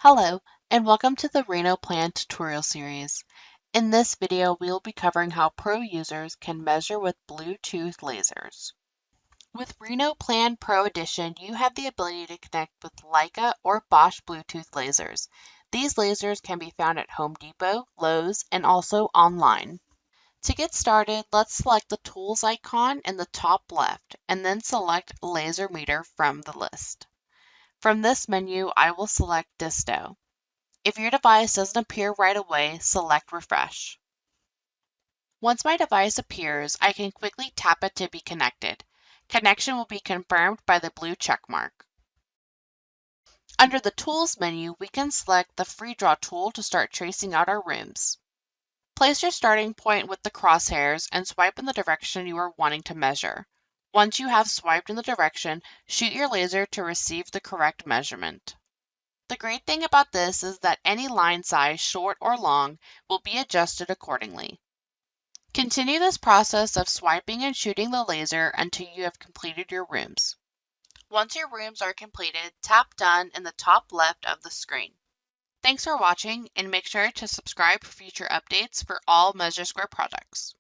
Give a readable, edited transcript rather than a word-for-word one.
Hello, and welcome to the RenoPlan tutorial series. In this video, we will be covering how pro users can measure with Bluetooth lasers. With RenoPlan Pro Edition, you have the ability to connect with Leica or Bosch Bluetooth lasers. These lasers can be found at Home Depot, Lowe's, and also online. To get started, let's select the Tools icon in the top left, and then select Laser Meter from the list. From this menu, I will select Disto. If your device doesn't appear right away, select Refresh. Once my device appears, I can quickly tap it to be connected. Connection will be confirmed by the blue check mark. Under the Tools menu, we can select the Free Draw tool to start tracing out our rooms. Place your starting point with the crosshairs and swipe in the direction you are wanting to measure. Once you have swiped in the direction, shoot your laser to receive the correct measurement. The great thing about this is that any line size, short or long, will be adjusted accordingly. Continue this process of swiping and shooting the laser until you have completed your rooms. Once your rooms are completed, tap Done in the top left of the screen. Thanks for watching, and make sure to subscribe for future updates for all MeasureSquare products.